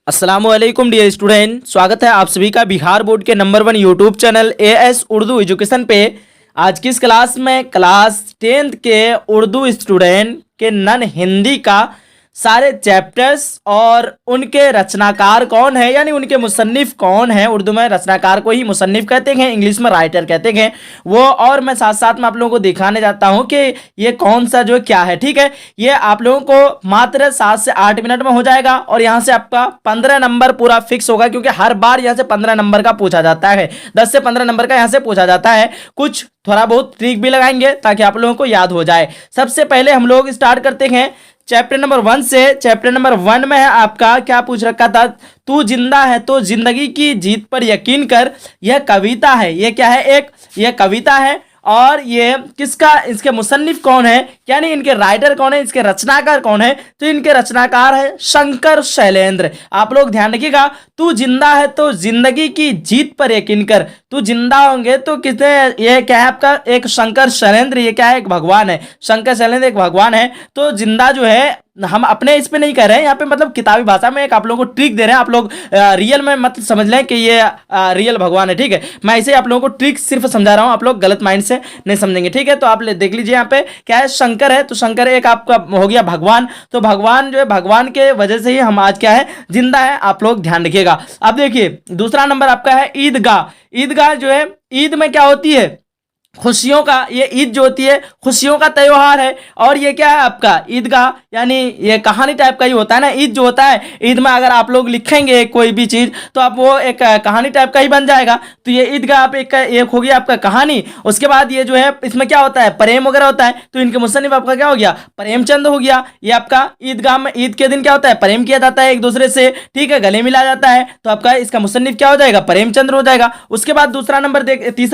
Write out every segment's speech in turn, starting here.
अस्सलामुअलैकुम dear student, स्वागत है आप सभी का बिहार बोर्ड के number 1 YouTube channel as Urdu education पे। आज की इस क्लास में क्लास 10th के उर्दू स्टूडेंट के नन हिंदी का सारे चैप्टर्स और उनके रचनाकार कौन है, यानी उनके मुसन्निफ कौन है। उर्दू में रचनाकार को ही मुसन्निफ कहते हैं, इंग्लिश में राइटर कहते हैं वो। और मैं साथ साथ में आप लोगों को दिखाने जाता हूं कि ये कौन सा जो क्या है। ठीक है, ये आप लोगों को मात्र 7 से 8 मिनट में हो जाएगा और यहाँ से आपका 15 नंबर पूरा फिक्स होगा, क्योंकि हर बार यहाँ से 15 नंबर का पूछा जाता है। 10 से 15 नंबर का यहाँ से पूछा जाता है। कुछ थोड़ा बहुत ट्रिक भी लगाएंगे ताकि आप लोगों को याद हो जाए। सबसे पहले हम लोग स्टार्ट करते हैं चैप्टर नंबर 1 से। चैप्टर नंबर 1 में है आपका क्या पूछ रखा था, तू जिंदा है तो जिंदगी की जीत पर यकीन कर। यह कविता है, ये क्या है, यह कविता है। और ये किसका, इसके मुसन्निफ कौन है, यानी इनके राइटर कौन है, इसके रचनाकार कौन है। तो इनके रचनाकार है शंकर शैलेंद्र। आप लोग ध्यान रखिएगा, तू जिंदा है तो जिंदगी की जीत पर यकीन कर। तू जिंदा होंगे तो किसने, ये क्या है आपका, एक शंकर शैलेंद्र। ये क्या है, एक भगवान है। शंकर शैलेंद्र एक भगवान है। तो जिंदा जो है हम अपने इस पे नहीं कह रहे हैं, यहाँ पे मतलब किताबी भाषा में एक आप लोगों को ट्रिक दे रहे हैं। आप लोग रियल में मत समझ लें कि ये रियल भगवान है। ठीक है, मैं इसे आप लोगों को ट्रिक सिर्फ समझा रहा हूँ, आप लोग गलत माइंड से नहीं समझेंगे। ठीक है, तो आप देख लीजिए यहाँ पे क्या है, शंकर है तो शंकर एक आपका हो गया भगवान। तो भगवान जो है, भगवान के वजह से ही हम आज क्या है, जिंदा है। आप लोग ध्यान रखिएगा। अब देखिए दूसरा नंबर आपका है ईदगाह। ईदगाह जो है, ईद में क्या होती है, खुशियों का, ये ईद जो होती है खुशियों का त्योहार है। और ये क्या है आपका ईदगाह, यानी ये कहानी टाइप का ही होता है ना। ईद जो होता है, ईद में अगर आप लोग लिखेंगे कोई भी चीज तो आप वो एक कहानी टाइप का ही बन जाएगा। तो ये ईदगाह आप एक हो गया आपका कहानी। उसके बाद ये जो है, इसमें क्या होता है, प्रेम वगैरह होता है। तो इनके मुसन्निफ आपका क्या हो गया, प्रेमचंद हो गया। ये आपका ईदगाह में ईद के दिन क्या होता है, प्रेम किया जाता है एक दूसरे से। ठीक है, गले मिला जाता है। तो आपका इसका मुसन्निफ क्या हो जाएगा, प्रेमचंद्र हो जाएगा। उसके बाद तीसरा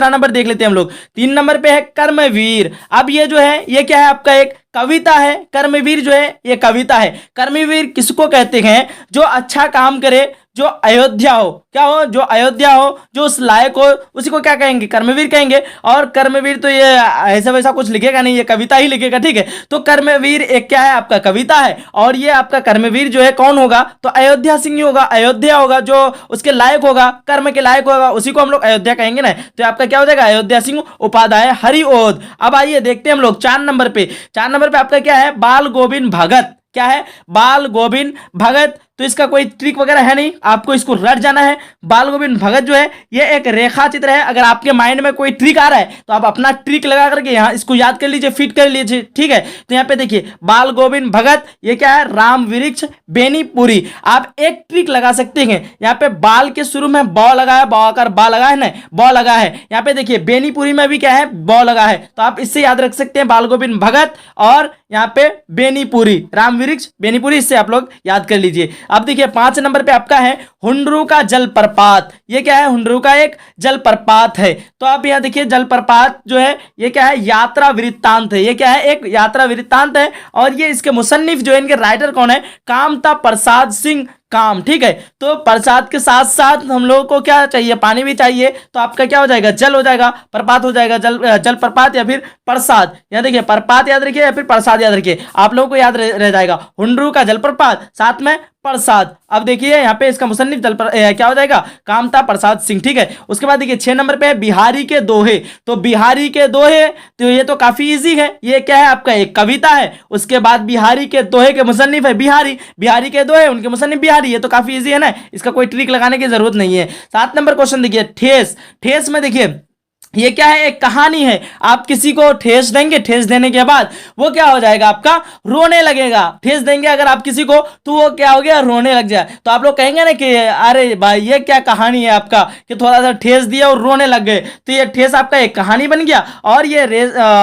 नंबर देख लेते हैं हम लोग। 3 नंबर पे है कर्मवीर। अब ये जो है, ये क्या है आपका, एक कविता है। कर्मवीर जो है ये कविता है। कर्मवीर किसको कहते हैं, जो अच्छा काम करे, जो अयोध्या हो, क्या हो, जो अयोध्या हो, जो उस लायक हो, उसी को क्या कहेंगे, कर्मवीर कहेंगे। और कर्मवीर तो ये ऐसा वैसा कुछ लिखेगा नहीं, ये कविता ही लिखेगा। ठीक है, तो कर्मवीर एक क्या है आपका, कविता है। और ये आपका कर्मवीर जो है कौन होगा, तो अयोध्या सिंह ही होगा। अयोध्या होगा जो उसके लायक होगा, कर्म के लायक होगा, उसी को हम लोग अयोध्या कहेंगे ना। तो आपका क्या हो जाएगा, अयोध्या सिंह उपाध्याय हरिओद। अब आइए देखते हैं हम लोग 4 नंबर पे। 4 नंबर पे आपका क्या है, बाल गोविंद भगत। क्या है, बाल गोविंद भगत। तो इसका कोई ट्रिक वगैरह है नहीं, आपको इसको रट जाना है। बाल गोविंद भगत जो है ये एक रेखा चित्र है। अगर आपके माइंड में कोई ट्रिक आ रहा है तो आप अपना ट्रिक लगा करके यहाँ इसको याद कर लीजिए, फिट कर लीजिए। ठीक है, तो यहाँ पे देखिए बाल गोविंद भगत, ये क्या है, राम वृक्ष बेनीपुरी। आप एक ट्रिक लगा सकते हैं, यहाँ पे बाल के शुरू में बौ लगा है, बौ आकर बा लगा है ना, बौ लगा है। यहाँ पे देखिए बेनीपुरी में भी क्या है, बौ लगा है। तो आप इससे याद रख सकते हैं, बाल गोविंद भगत और यहाँ पे बेनीपुरी, राम वृक्ष बेनीपुरी, इससे आप लोग याद कर लीजिए। अब देखिए 5 नंबर पे आपका है हुंडरू का जलप्रपात। ये क्या है, हुंडरू का एक जलप्रपात है। तो आप यहाँ देखिए जलप्रपात जो है ये क्या है, यात्रा वृत्तांत है। ये क्या है, एक यात्रा वृत्तांत है। और ये इसके मुसन्निफ जो है, इनके राइटर कौन है, कामता प्रसाद सिंह काम। ठीक है, तो प्रसाद के साथ साथ हम लोगों को क्या चाहिए, पानी भी चाहिए। तो आपका क्या हो जाएगा, जल हो जाएगा, प्रपात हो जाएगा, जल प्रपात या फिर प्रसाद। यहाँ देखिए प्रपात याद रखिए या फिर प्रसाद याद रखिए, आप लोगों को याद रह जाएगा। हुंडरू का जलप्रपात, साथ में प्रसाद। अब देखिए यहाँ पे इसका मुसन्निफ क्या हो जाएगा, कामता प्रसाद सिंह। ठीक है, उसके बाद देखिए 6 नंबर पे है बिहारी के दोहे। तो बिहारी के दोहे, तो ये तो काफी इजी है। ये क्या है आपका, एक कविता है। उसके बाद बिहारी के दोहे के मुसन्निफ है बिहारी, बिहारी के दोहे उनके मुसन्निफ बिहारी। ये तो काफी इजी है ना, इसका कोई ट्रिक लगाने की जरूरत नहीं है। 7 नंबर क्वेश्चन देखिए, ठेस। ठेस में देखिए ये क्या है, एक कहानी है। आप किसी को ठेस देंगे, ठेस देने के बाद वो क्या हो जाएगा आपका, रोने लगेगा। ठेस देंगे अगर आप किसी को तो वो क्या हो गया, रोने लग जाए। तो आप लोग कहेंगे ना कि अरे भाई ये क्या कहानी है आपका, कि थोड़ा सा ठेस दिया और रोने लग गए। तो ये ठेस आपका एक कहानी बन गया। और ये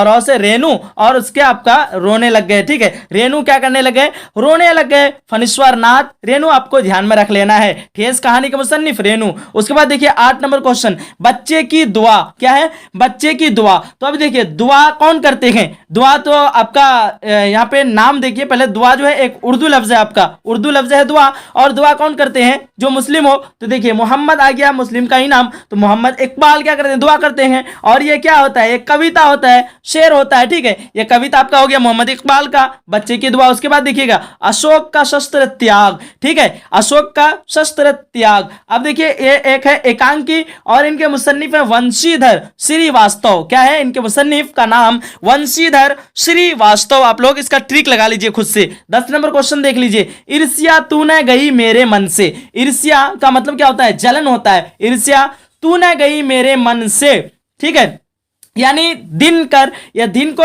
रौ से रेनू, और उसके आपका रोने लग गए। ठीक है, रेनू क्या करने लग गए, रोने लग गए। फणीश्वर नाथ रेनू, आपको ध्यान में रख लेना है। ठेस कहानी के मुसन्निफ रेनू। उसके बाद देखिए 8 नंबर क्वेश्चन, बच्चे की दुआ। क्या है, है बच्चे की दुआ। तो अभी देखिए दुआ कौन करते हैं, दुआ तो आपका यहाँ पे नाम देखिए पहले, दुआ जो है एक उर्दू लफ्ज है, आपका उर्दू लफ्ज है दुआ, और दुआ कौन करते हैं, जो मुस्लिम हो। तो देखिए मोहम्मद आ गया मुस्लिम का ही नाम, तो मोहम्मद इकबाल क्या करते हैं, दुआ करते हैं। और ये क्या होता है, एक कविता होता है, शेर होता है, ठीक है। ये कविता आपका हो गया मोहम्मद इकबाल का बच्चे की दुआ। उसके बाद देखिएगा अशोक का शस्त्र त्याग, ठीक है, अशोक का शस्त्र त्याग। अब देखिए ये एक है एकांकी और इनके मुसन्निफ है वंशीधर श्रीवास्तव। क्या है इनके मुसन्निफ का नाम, वंशीधर श्रीवास्तव। आप लोग इसका ट्रिक लगा लीजिए खुद से। 10 नंबर क्वेश्चन देख लीजिए, ईर्ष्या तूने गई मेरे मन से। ईर्ष्या का मतलब क्या होता है, जलन होता है। ईर्ष्या तूने गई मेरे मन से, ठीक है, यानी दिन कर या दिन को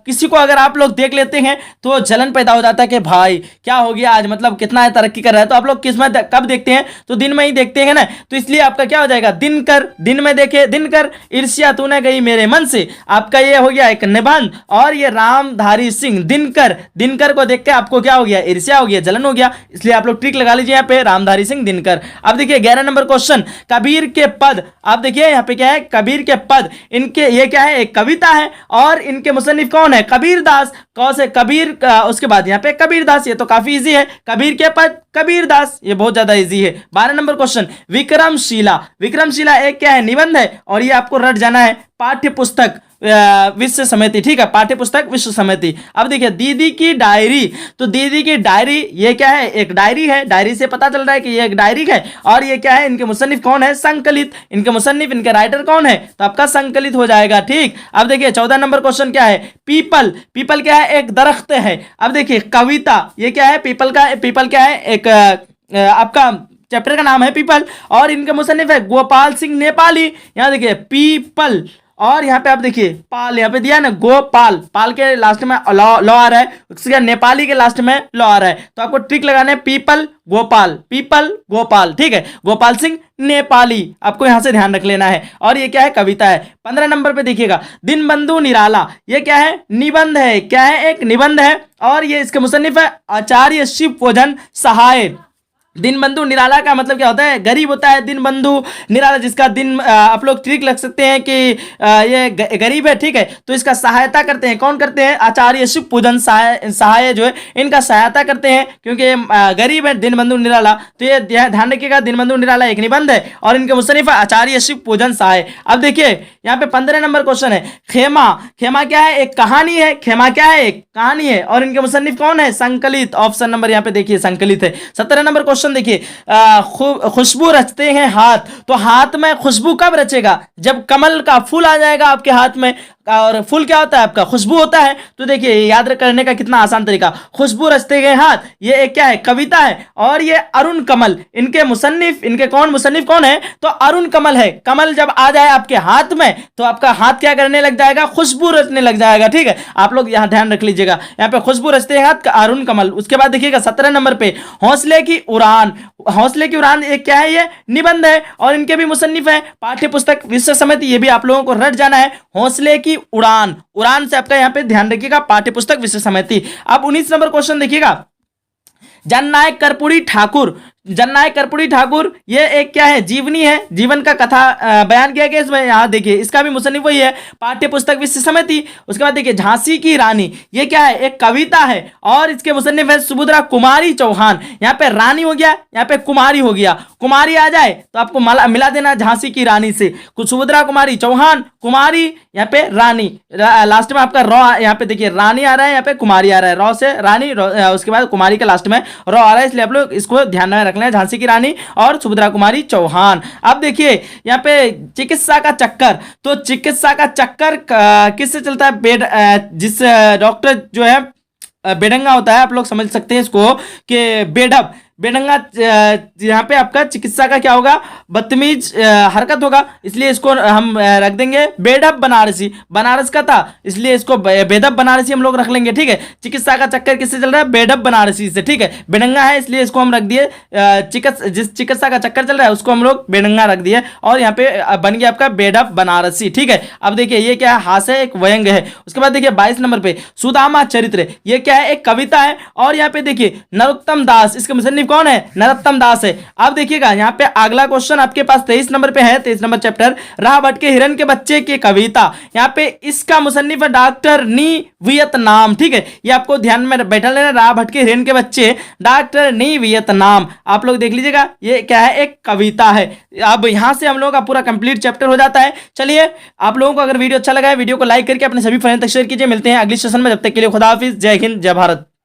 किसी को अगर आप लोग देख लेते हैं तो जलन पैदा हो जाता है कि भाई क्या हो गया आज, मतलब कितना तरक्की कर रहा है। तो आप लोग किस में कब देखते हैं, तो दिन में ही देखते हैं ना। तो इसलिए आपका क्या हो जाएगा, दिन कर, दिन में देखे, दिन कर ईर्ष्या तूने गई मेरे मन से। आपका ये हो गया एक निबंध। और ये रामधारी सिंह दिनकर, दिनकर को देख के आपको क्या हो गया, ईर्ष्या हो गया, जलन हो गया। इसलिए आप लोग ट्रिक लगा लीजिए यहाँ पे रामधारी सिंह दिनकर। अब देखिए 11 नंबर क्वेश्चन, कबीर के पद। आप देखिए यहाँ पे क्या है, कबीर के पद, इनके ये क्या है, एक कविता है और इनके मुसन्निफ कौन है, कबीर दास। कौन से कबीर, उसके बाद यहाँ पे कबीर दास, ये तो काफी इजी है, कबीर के पद कबीर दास, ये बहुत ज्यादा इजी है। 12 नंबर क्वेश्चन, विक्रमशिला। विक्रमशिला एक क्या है, निबंध है और ये आपको रट जाना है, पाठ्य पुस्तक विश्व समिति, ठीक है, पाठ्य पुस्तक विश्व समिति। अब देखिए दीदी की डायरी, तो दीदी की डायरी ये क्या है, एक डायरी है, डायरी से पता चल रहा है कि ये एक डायरी है। और ये क्या है, इनके मुसन्निफ कौन है, संकलित। इनके मुसन्निफ, इनके राइटर कौन है, तो आपका संकलित हो जाएगा, ठीक। अब देखिए 14 नंबर क्वेश्चन क्या है, पीपल। पीपल क्या है, एक दरख्त है। अब देखिए कविता, ये क्या है, पीपल का, पीपल क्या है, एक आपका चैप्टर का नाम है पीपल और इनके मुसन्निफ है गोपाल सिंह नेपाली। यहाँ देखिए पीपल और यहाँ पे आप देखिए पाल, यहाँ पे दिया है ना गोपाल, पाल के लास्ट में लॉ आ रहा है, उसके नेपाली के लास्ट में लॉ आ रहा है। तो आपको ट्रिक लगाना है पीपल गोपाल, पीपल गोपाल, ठीक है, गोपाल सिंह नेपाली, आपको यहां से ध्यान रख लेना है। और ये क्या है, कविता है। 15 नंबर पे देखिएगा दीनबंधु निराला, ये क्या है, निबंध है। क्या है, एक निबंध है और ये इसके मुसन्निफ है आचार्य शिव भोजन सहाय। दीनबंधु निराला का मतलब क्या होता है, गरीब होता है दीनबंधु निराला, जिसका दिन आप लोग ट्रिक लग सकते हैं कि ये गरीब है, ठीक है। तो इसका सहायता करते हैं, कौन करते हैं, आचार्य शिव पूजन सहाय जो है इनका सहायता करते हैं, क्योंकि ये गरीब है दीनबंधु निराला। तो ये ध्यान रखिएगा, दीनबंधु निराला एक निबंध है और इनके मुसन्निफ आचार्य शिव पूजन सहाय। अब देखिए यहाँ पे 15 नंबर क्वेश्चन है, खेमा। खेमा क्या है, एक कहानी है। खेमा क्या है, एक कहानी है और इनके मुसन्निफ कौन है, संकलित। ऑप्शन नंबर यहाँ पे देखिए संकलित है। 17 नंबर क्वेश्चन देखिए, खुशबू रचते हैं हाथ। तो हाथ में खुशबू कब रचेगा, जब कमल का फूल आ जाएगा आपके हाथ में। और फूल क्या होता है आपका, खुशबू होता है। तो देखिए याद करने का कितना आसान तरीका, खुशबू रचते गए हाथ, ये एक क्या है, कविता है। और ये अरुण कमल, इनके मुसन्निफ, इनके कौन मुसन्निफ कौन है, तो अरुण कमल है। कमल जब आ जाए आपके हाथ में तो आपका हाथ क्या करने लग जाएगा, खुशबू रचने लग जाएगा, ठीक है। आप लोग यहाँ ध्यान रख लीजिएगा, यहाँ पे खुशबू रचते हैं हाथ, अरुण कमल। उसके बाद देखिएगा 17 नंबर पे हौसले की उड़ान। हौसले की उड़ान एक क्या है, ये निबंध है और इनके भी मुसन्निफ है पाठ्य पुस्तक विश्व समिति। ये भी आप लोगों को रट जाना है, हौसले की उड़ान। उड़ान से आपका यहाँ पे ध्यान रखिएगा, पाठ्य पुस्तक विश्व समिति। अब 19 नंबर क्वेश्चन देखिएगा, जननायक कर्पूरी ठाकुर। जननायक कर्पूरी ठाकुर ये एक क्या है, जीवनी है, जीवन का कथा बयान किया गया इसमें। यहाँ देखिए इसका भी मुसन्निफ वही है, पाठ्य पुस्तक विश्व समिति। उसके बाद देखिए झांसी की रानी, ये क्या है, एक कविता है और इसके मुसन्निफ है सुभद्रा कुमारी चौहान। यहाँ पे रानी हो गया, यहाँ पे कुमारी हो गया। कुमारी आ जाए तो आपको मिला देना झांसी की रानी से, कुछ सुभद्रा कुमारी चौहान, कुमारी, यहाँ पे रानी, लास्ट में आपका रॉ, यहाँ पे देखिए रानी आ रहा है, यहाँ पे कुमारी आ रहा है, रॉ से रानी, उसके बाद कुमारी के लास्ट में रॉ आ रहा है, इसलिए आप लोग इसको ध्यान में रखना है, झांसी की रानी और सुभद्रा कुमारी चौहान। अब देखिए यहाँ पे चिकित्सा का चक्कर। तो चिकित्सा का चक्कर किससे चलता है, जिस डॉक्टर जो है बेढंगा होता है, आप लोग समझ सकते हैं इसको कि बेढब, बेढंगा, यहाँ पे आपका चिकित्सा का क्या होगा, बदतमीज हरकत होगा, इसलिए इसको हम रख देंगे बेढब बनारसी। बनारस का था इसलिए इसको बेढब बनारसी हम लोग रख लेंगे, ठीक है। चिकित्सा का चक्कर किससे चल रहा है, बेढब बनारसी से, ठीक है। बेढंगा है इसलिए इसको हम रख दिए, जिस चिकित्सा का चक्कर चल रहा है उसको हम लोग बेढंगा रख दिए और यहाँ पे बन गया आपका बेढब बनारसी, ठीक है। अब देखिए ये क्या है, हास्य एक व्यंग है। उसके बाद देखिए 22 नंबर पे सुदामा चरित्र, ये क्या है, एक कविता है और यहाँ पे देखिए नरोत्तम दास, इसके मुसन्निफ कौन है, नरोत्तम दास है। अब देखिएगा यहाँ पे अगला क्वेश्चन आपके पास 23 नंबर पे है, 23 नंबर चैप्टर, राह भटके के हिरन के बच्चे की कविता। यहाँ पे इसका मुसन्निफ है डॉक्टर नी वियतनाम, ठीक है, ये आपको ध्यान में बैठा लेना, राह भटके के हिरन के बच्चे, डॉक्टर नी वियतनाम। आप लोग देख लीजिएगा ये क्या है, एक कविता है। अब यहां से हम लोगों का पूरा कंप्लीट चैप्टर हो जाता है। चलिए, आप लोगों को अगर वीडियो अच्छा लगा है, वीडियो को लाइक करके अपने सभी फ्रेंड तक शेयर कीजिए। मिलते हैं अगली सेशन में, जब तक के लिए खुदा हाफिज, जय हिंद, जय भारत।